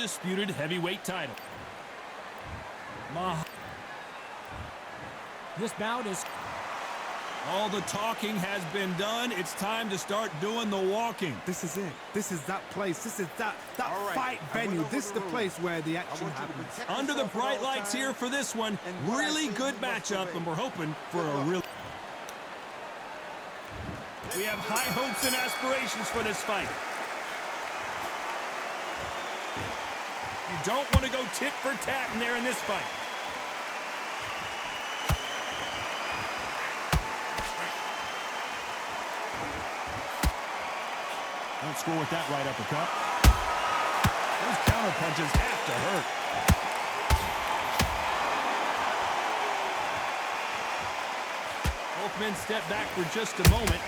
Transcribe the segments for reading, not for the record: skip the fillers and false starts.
Undisputed heavyweight title. This bout is... All the talking has been done. It's time to start doing the walking. This is it. This is that place. This is that fight venue. This is the place where the action happens. Under the bright lights here for this one. Really good matchup, and we're hoping for a real... We have high hopes and aspirations for this fight. You don't want to go tit for tat in there in this fight. Don't score with that right uppercut. Those counter punches have to hurt. Both men step back for just a moment.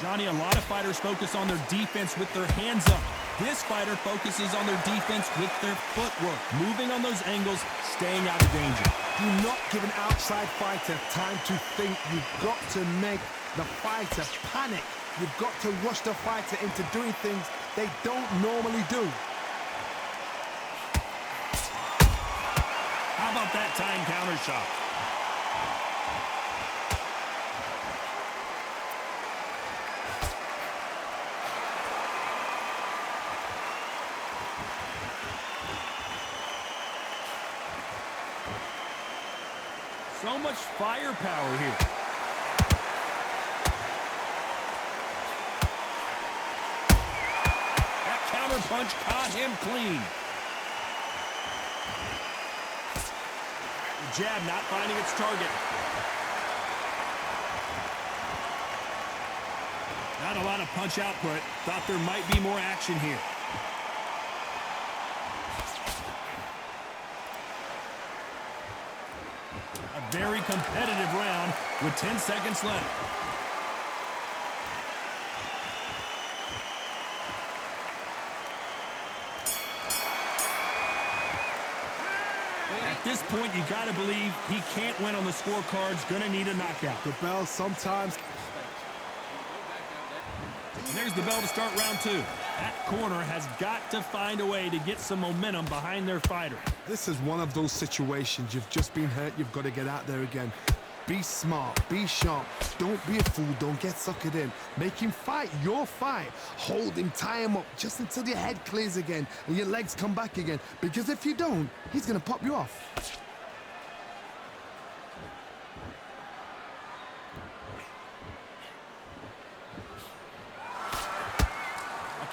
Johnny, a lot of fighters focus on their defense with their hands up. This fighter focuses on their defense with their footwork, moving on those angles, staying out of danger. Do not give an outside fighter time to think. You've got to make the fighter panic. You've got to rush the fighter into doing things they don't normally do. How about that time counter shot? So much firepower here. That counter punch caught him clean. The jab not finding its target. Not a lot of punch output. Thought there might be more action here. A very competitive round with 10 seconds left. At this point, you got to believe he can't win on the scorecards. Gonna need a knockout. The bell sometimes... And there's the bell to start round two. That corner has got to find a way to get some momentum behind their fighter. This is one of those situations. You've just been hurt. You've got to get out there again. Be smart. Be sharp. Don't be a fool. Don't get suckered in. Make him fight your fight. Hold him. Tie him up just until your head clears again and your legs come back again. Because if you don't, he's going to pop you off.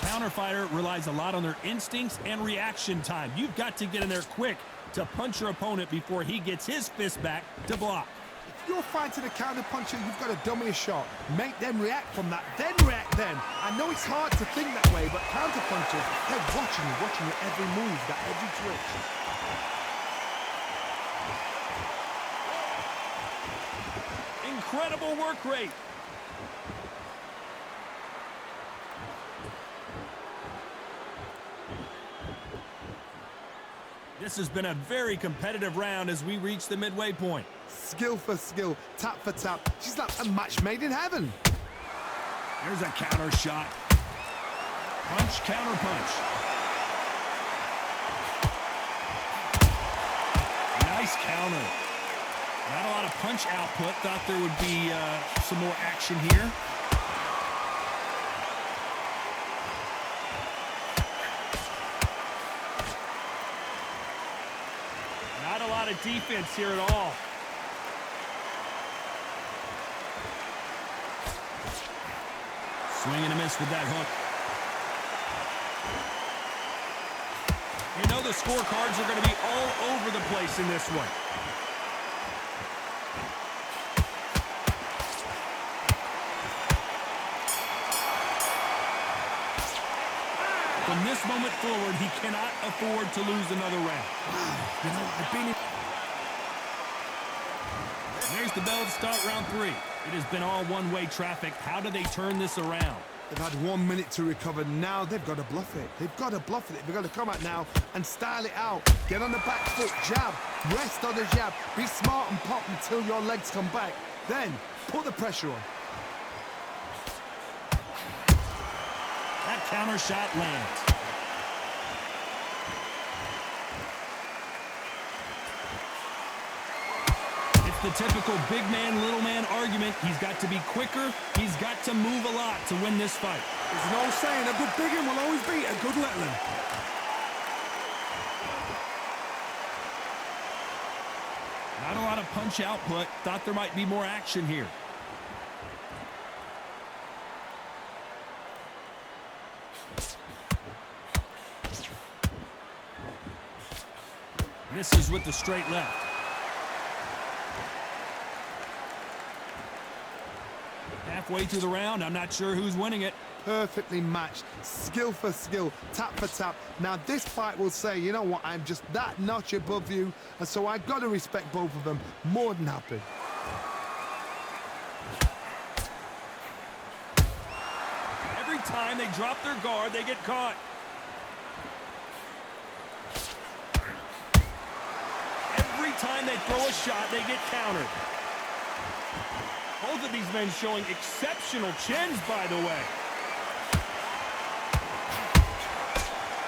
Counter fighter relies a lot on their instincts and reaction time. You've got to get in there quick to punch your opponent before he gets his fist back to block. If you're fighting a counter puncher, you've got to dummy a shot. Make them react from that, then react then. I know it's hard to think that way, but counter punchers, they're watching your every move, that every twitch. Incredible work rate. This has been a very competitive round as we reach the midway point. Skill for skill, tap for tap. She's like a match made in heaven. There's a counter shot. Punch, counter punch. Nice counter. Not a lot of punch output. Thought there would be some more action here. Not a lot of defense here at all. Swing and a miss with that hook. You know the scorecards are going to be all over the place in this one. From this moment forward, he cannot afford to lose another round. You know, I've been in... There's the bell to start round three. It has been all one-way traffic. How do they turn this around? They've had 1 minute to recover. Now they've got to bluff it. They've got to bluff it. They've got to come out now and style it out. Get on the back foot, jab. Rest on the jab. Be smart and pop until your legs come back. Then put the pressure on. That counter shot lands. The typical big man, little man argument. He's got to be quicker. He's got to move a lot to win this fight. There's no saying a good big one will always beat a good little one. Not a lot of punch output. Thought there might be more action here. Misses with the straight left. Halfway through the round, I'm not sure who's winning it. Perfectly matched, skill for skill, tap for tap. Now this fight will say, you know what, I'm just that notch above you, and so I got to respect both of them. More than happy. Every time they drop their guard, they get caught. Every time they throw a shot, they get countered. Both of these men showing exceptional chins, by the way.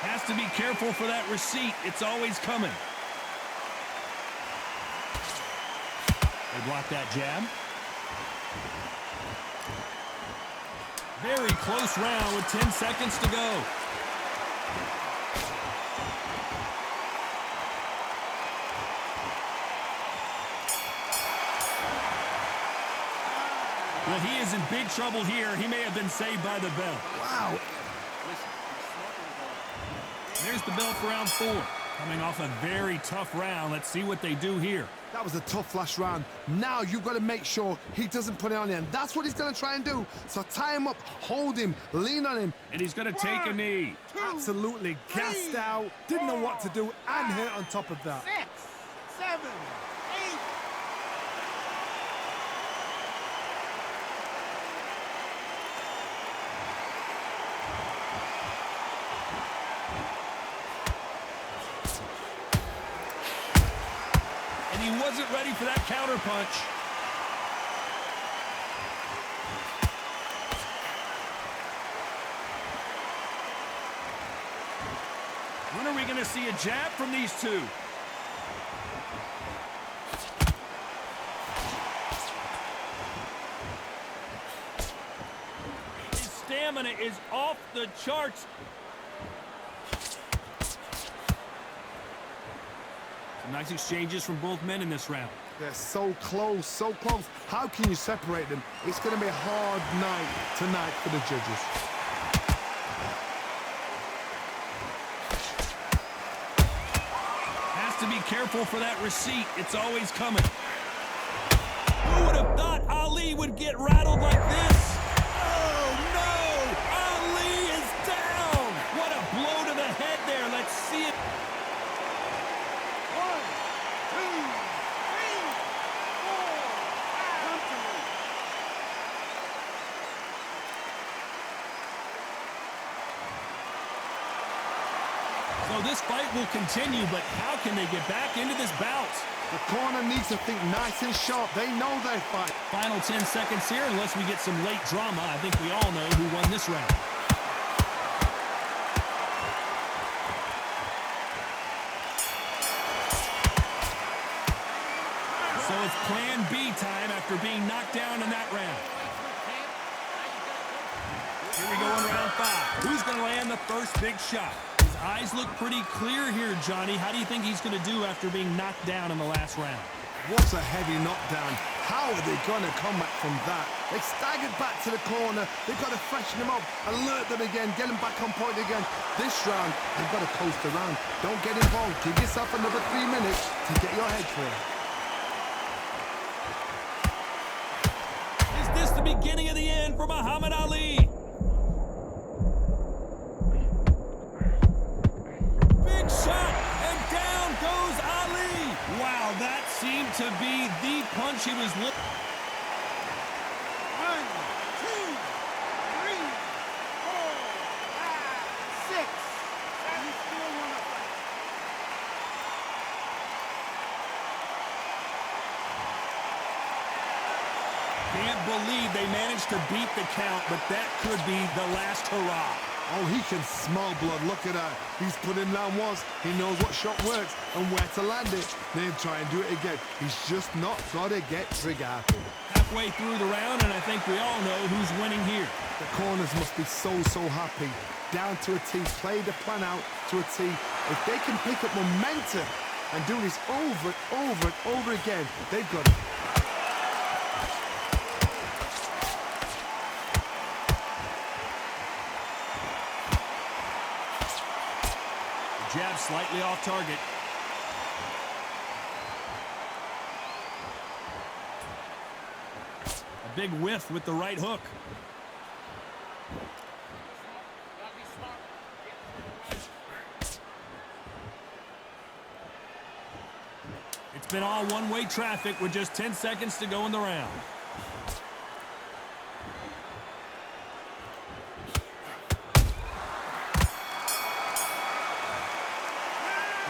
Has to be careful for that receipt. It's always coming. They block that jab. Very close round with 10 seconds to go. Well, he is in big trouble here. He may have been saved by the bell. Wow. There's the bell for round 4. Coming off a very tough round. Let's see what they do here. That was a tough last round. Now you've got to make sure he doesn't put it on you. And that's what he's going to try and do. So tie him up, hold him, lean on him. And he's going to take a knee. Absolutely gassed out. Didn't know what to do and hit on top of that. 6, 7, 8. He wasn't ready for that counter punch. When are we going to see a jab from these two? His stamina is off the charts. Nice exchanges from both men in this round. They're so close, so close. How can you separate them? It's going to be a hard night tonight for the judges. Has to be careful for that receipt. It's always coming. Who would have thought Ali would get rattled like this? Oh, no! Ali is down! What a blow to the head there. Let's see it. So this fight will continue, but how can they get back into this bout? The corner needs to think nice and sharp. They know they fight. Final 10 seconds here, unless we get some late drama. I think we all know who won this round. So it's plan B time after being knocked down in that round. Here we go in round 5. Who's going to land the first big shot? His eyes look pretty clear here, Johnny. How do you think he's going to do after being knocked down in the last round? What a heavy knockdown. How are they going to come back from that? They staggered back to the corner. They've got to freshen them up, alert them again, get them back on point again. This round, they've got to coast around. Don't get involved. Give yourself another 3 minutes to get your head clear. Is this the beginning of the end for Muhammad Ali? Big shot, and down goes Ali. Wow, that seemed to be the punch he was looking. 1, 2, 3, Can't believe they managed to beat the count, but that could be the last hurrah. Oh, he can smell blood. Look at that. He's put him down once. He knows what shot works and where to land it. Then try and do it again. He's just not got to get trigger happy. Halfway through the round, and I think we all know who's winning here. The corners must be so happy. Down to a T. Play the plan out to a T. If they can pick up momentum and do this over and over and over again, they've got it. Jab slightly off target. A big whiff with the right hook. It's been all one-way traffic with just 10 seconds to go in the round.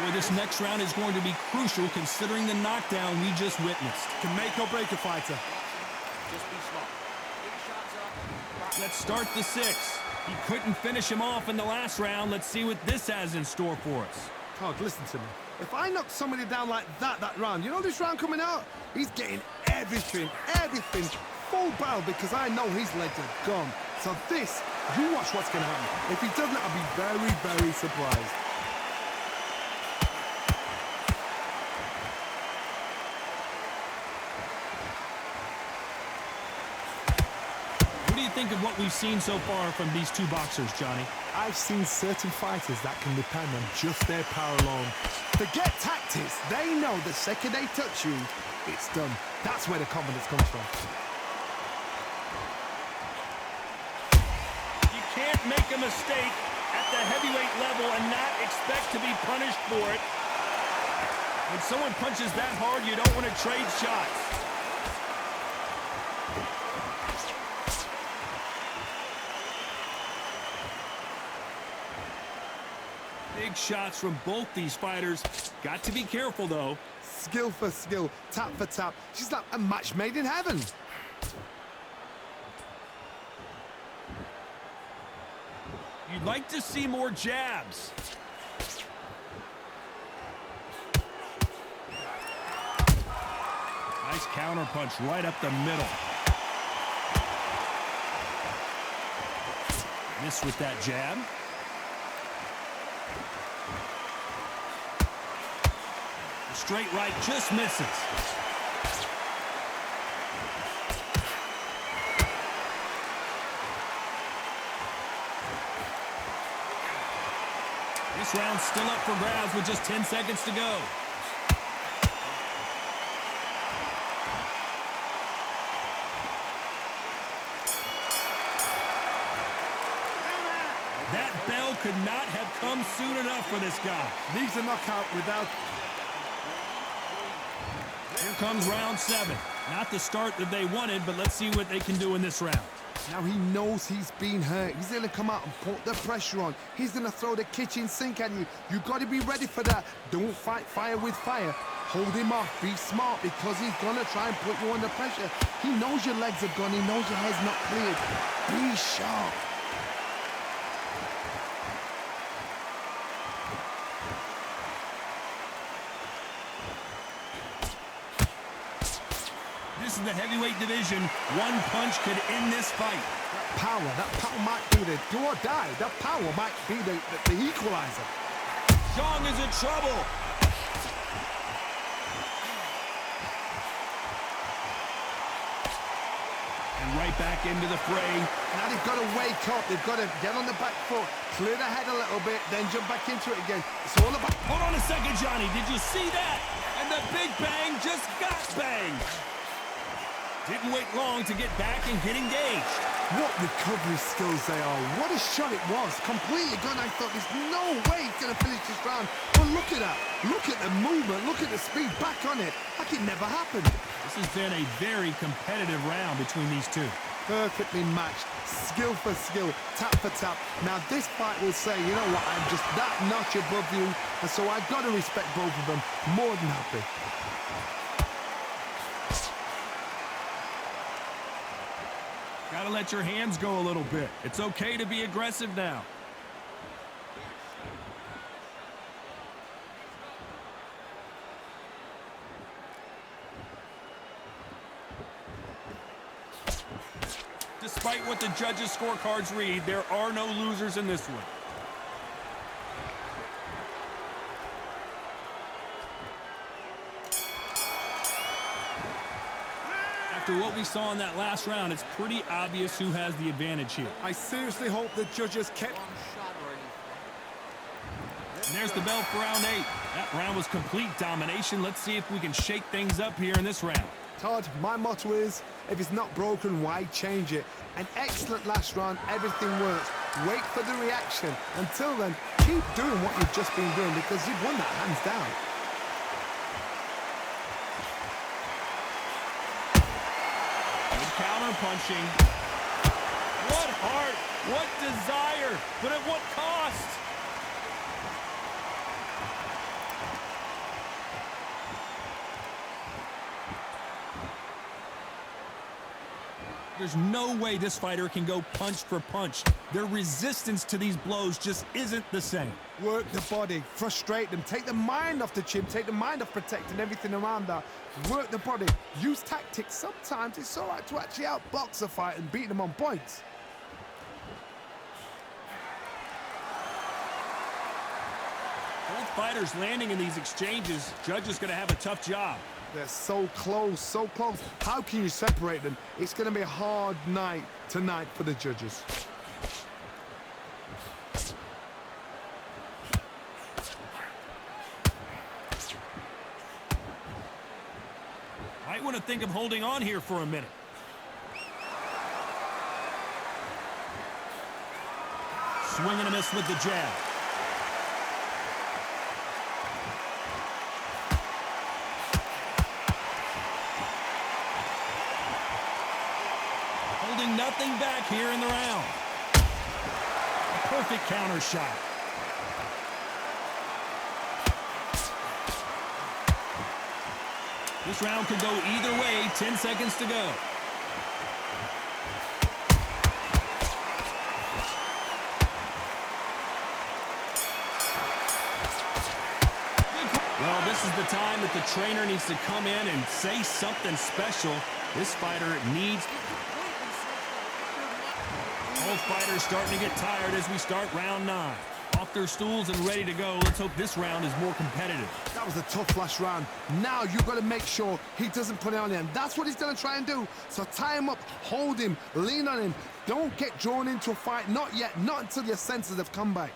Boy, this next round is going to be crucial considering the knockdown we just witnessed. Can make or break a fighter. Just be smart. Big shots up. Let's start the 6. He couldn't finish him off in the last round. Let's see what this has in store for us. Todd, listen to me. If I knock somebody down like that round, you know this round coming out? He's getting everything, full barrel because I know his legs are gone. So this, you watch what's going to happen. If he doesn't, I'll be very surprised. What do you think of what we've seen so far from these two boxers, Johnny? I've seen certain fighters that can depend on just their power alone. Forget tactics. They know the second they touch you, it's done. That's where the confidence comes from. You can't make a mistake at the heavyweight level and not expect to be punished for it. When someone punches that hard, you don't want to trade shots. Big shots from both these fighters. Got to be careful, though. Skill for skill, tap for tap. She's like a match made in heaven. You'd like to see more jabs. Nice counter punch right up the middle. Miss with that jab. Straight right just misses. This round's still up for grabs with just 10 seconds to go. That bell could not have come soon enough for this guy. Needs a knockout without... Here comes round 7. Not the start that they wanted, but let's see what they can do in this round. Now he knows he's been hurt. He's going to come out and put the pressure on. He's going to throw the kitchen sink at you. You've got to be ready for that. Don't fight fire with fire. Hold him off. Be smart because he's going to try and put you under pressure. He knows your legs are gone. He knows your head's not cleared. Be sharp. This is the heavyweight division. One punch could end this fight. That power might be the do or die. That power might be the equalizer. Zhang is in trouble. And right back into the fray. Now they've got to wake up. They've got to get on the back foot, clear the head a little bit, then jump back into it again. It's all about... Hold on a second, Johnny. Did you see that? And the big bang just got banged. Didn't wait long to get back and get engaged. What recovery skills they are. What a shot it was. Completely gone. I thought there's no way he's going to finish this round. But look at that. Look at the movement. Look at the speed. Back on it. Like it never happened. This has been a very competitive round between these two. Perfectly matched. Skill for skill. Tap for tap. Now this fight will say, you know what, I'm just that notch above you. And so I've got to respect both of them. More than happy. Gotta let your hands go a little bit. It's okay to be aggressive now. Despite what the judges' scorecards read, there are no losers in this one. After what we saw in that last round, it's pretty obvious who has the advantage here. I seriously hope the judges kept... And there's the bell for round 8. That round was complete domination. Let's see if we can shake things up here in this round. Todd, my motto is, if it's not broken, why change it? An excellent last round, everything works. Wait for the reaction. Until then, keep doing what you've just been doing because you've won that hands down. Good counter punching. What heart, what desire, but at what cost? There's no way this fighter can go punch for punch. Their resistance to these blows just isn't the same. Work the body, frustrate them, take the mind off the chin, take the mind off protecting everything around that. Work the body, use tactics. Sometimes it's all right to actually outbox a fight and beat them on points. Both fighters landing in these exchanges. Judge is going to have a tough job. They're so close, so close. How can you separate them? It's going to be a hard night tonight for the judges. Might want to think of holding on here for a minute. Swing and a miss with the jab. Holding nothing back here in the round. A perfect counter shot. This round could go either way. 10 seconds to go. Well, this is the time that the trainer needs to come in and say something special. This fighter needs... Both fighters starting to get tired as we start round 9. Off their stools and ready to go. Let's hope this round is more competitive. That was a tough last round. Now you've got to make sure he doesn't put it on him. That's what he's going to try and do. So tie him up, hold him, lean on him. Don't get drawn into a fight. Not yet. Not until your senses have come back.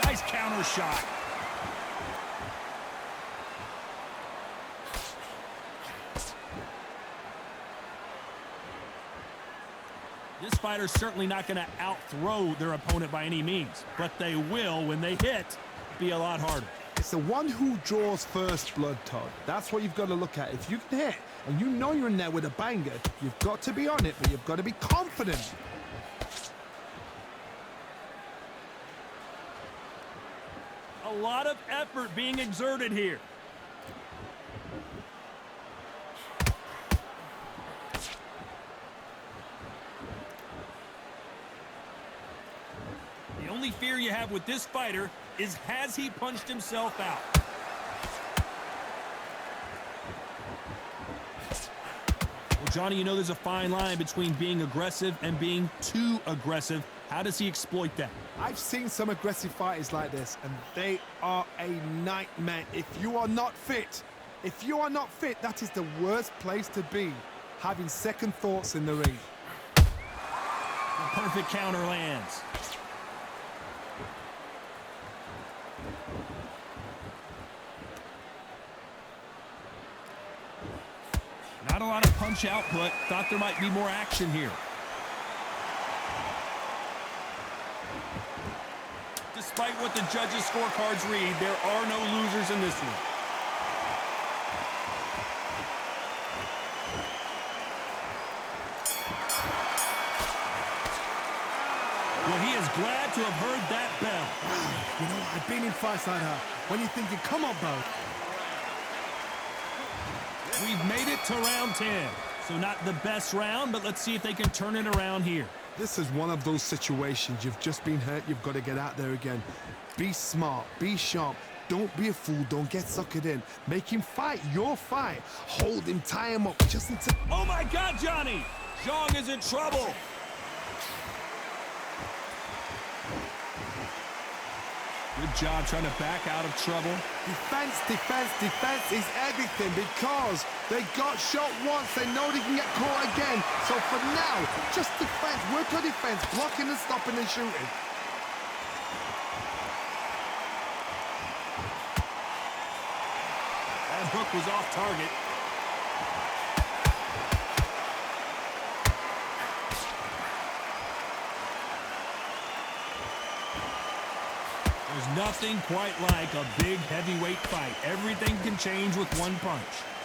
Nice counter shot. This fighter's certainly not going to out-throw their opponent by any means, but they will, when they hit, be a lot harder. It's the one who draws first blood, Todd. That's what you've got to look at. If you can hit, and you know you're in there with a banger, you've got to be on it, but you've got to be confident. A lot of effort being exerted here. The only fear you have with this fighter is, has he punched himself out? Well, Johnny, you know there's a fine line between being aggressive and being too aggressive. How does he exploit that? I've seen some aggressive fighters like this, and they are a nightmare. If you are not fit, that is the worst place to be, having second thoughts in the ring. The perfect counter lands. Not a lot of punch output. Thought there might be more action here. Despite what the judges' scorecards read, there are no losers in this one. Well, he is glad to have heard that bell. You know, I've been in fights like that. When you're thinking, come on, bro. We've made it to round 10. So not the best round, but let's see if they can turn it around here. This is one of those situations. You've just been hurt. You've got to get out there again. Be smart. Be sharp. Don't be a fool. Don't get suckered in. Make him fight your fight. Hold him. Tie him up. Just until... Oh, my God, Johnny! Zhang is in trouble. Good job trying to back out of trouble. Defense, defense, defense is everything because they got shot once. They know they can get caught again. So for now, just defense. Work on defense. Blocking and stopping and shooting. That hook was off target. There's nothing quite like a big heavyweight fight. Everything can change with one punch.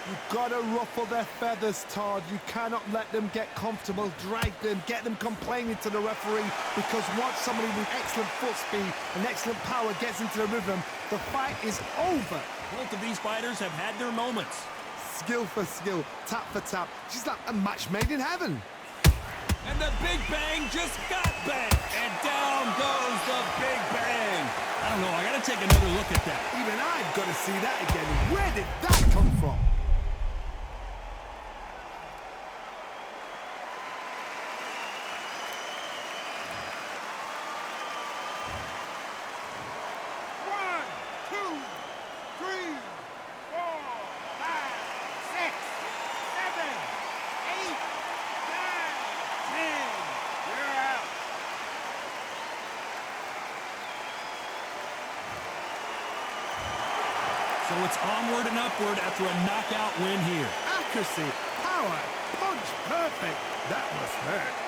You've got to ruffle their feathers, Todd. You cannot let them get comfortable, drag them, get them complaining to the referee, because once somebody with excellent foot speed and excellent power gets into the rhythm, the fight is over. Both of these fighters have had their moments. Skill for skill, tap for tap. She's like a match made in heaven. And the Big Bang just got banged. And down goes the Big Bang. I don't know, I gotta take another look at that. Even I've got to see that again. Where did that come from? So it's onward and upward after a knockout win here. Accuracy, power, punch, perfect. That must hurt.